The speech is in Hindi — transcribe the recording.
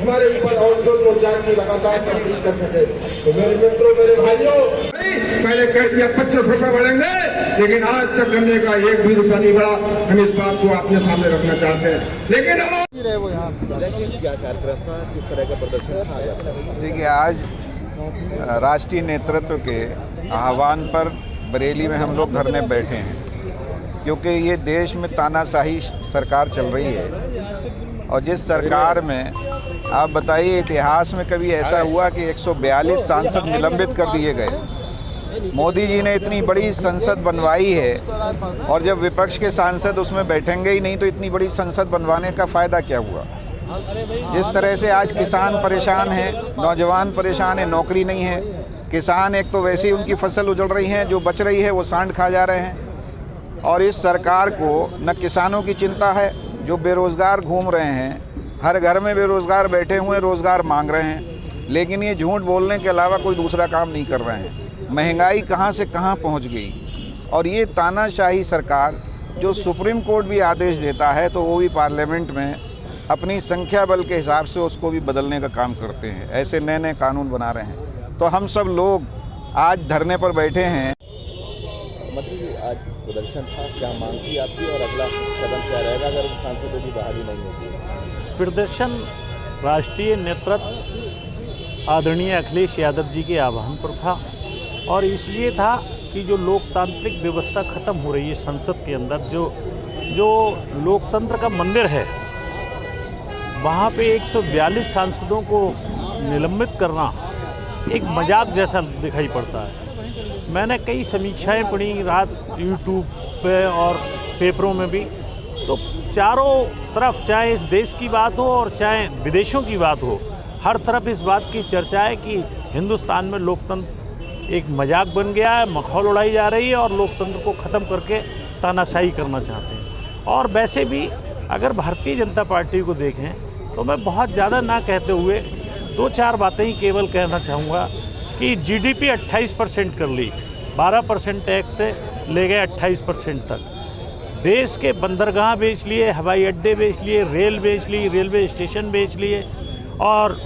हमारे ऊपर और जो रोजगार की लगातार तकलीफ कर सके। तो मेरे मित्रों, मेरे भाइयों, पहले कह दिया 25 रुपए बढ़ेंगे, लेकिन आज तक गन्ने का एक भी रुपया नहीं बढ़ा। हम इस बात को आपके सामने रखना चाहते हैं। लेकिन क्या कार्यक्रम था, किस तरह का प्रदर्शन था? देखिए, आज राष्ट्रीय नेतृत्व के आह्वान पर बरेली में हम लोग धरने बैठे हैं, क्योंकि ये देश में तानाशाही सरकार चल रही है। और जिस सरकार में आप बताइए, इतिहास में कभी ऐसा हुआ कि 142 सांसद निलंबित कर दिए गए। मोदी जी ने इतनी बड़ी संसद बनवाई है, और जब विपक्ष के सांसद उसमें बैठेंगे ही नहीं तो इतनी बड़ी संसद बनवाने का फ़ायदा क्या हुआ? जिस तरह से आज किसान परेशान हैं, नौजवान परेशान हैं, नौकरी नहीं है। किसान एक तो वैसे ही उनकी फसल उजड़ रही है, जो बच रही है वो सांड खा जा रहे हैं। और इस सरकार को न किसानों की चिंता है, जो बेरोज़गार घूम रहे हैं, हर घर में बेरोज़गार बैठे हुए रोज़गार मांग रहे हैं, लेकिन ये झूठ बोलने के अलावा कोई दूसरा काम नहीं कर रहे हैं। महंगाई कहाँ से कहाँ पहुँच गई। और ये तानाशाही सरकार, जो सुप्रीम कोर्ट भी आदेश देता है तो वो भी पार्लियामेंट में अपनी संख्या बल के हिसाब से उसको भी बदलने का काम करते हैं, ऐसे नए नए कानून बना रहे हैं। तो हम सब लोग आज धरने पर बैठे हैं। मंत्री जी, आज प्रदर्शन था, क्या मांग थी आपकी और अगला कदम क्या रहेगा अगर सांसदों की बहाली नहीं होती? प्रदर्शन राष्ट्रीय नेतृत्व आदरणीय अखिलेश यादव जी के आह्वान पर था, और इसलिए था कि जो लोकतांत्रिक व्यवस्था खत्म हो रही है संसद के अंदर, जो लोकतंत्र का मंदिर है, वहाँ पे 142 सांसदों को निलंबित करना एक मजाक जैसा दिखाई पड़ता है। मैंने कई समीक्षाएं पढ़ी रात यूट्यूब पे और पेपरों में भी, तो चारों तरफ, चाहे इस देश की बात हो और चाहे विदेशों की बात हो, हर तरफ इस बात की चर्चा है कि हिंदुस्तान में लोकतंत्र एक मजाक बन गया है, मखौल उड़ाई जा रही है और लोकतंत्र को ख़त्म करके तानाशाही करना चाहते हैं। और वैसे भी अगर भारतीय जनता पार्टी को देखें तो मैं बहुत ज़्यादा ना कहते हुए 2-4 बातें ही केवल कहना चाहूँगा कि जीडीपी 28% कर ली, 12% टैक्स से ले गए 28% तक। देश के बंदरगाह बेच लिए, हवाई अड्डे बेच लिए, रेल बेच ली, रेलवे स्टेशन बेच लिए, और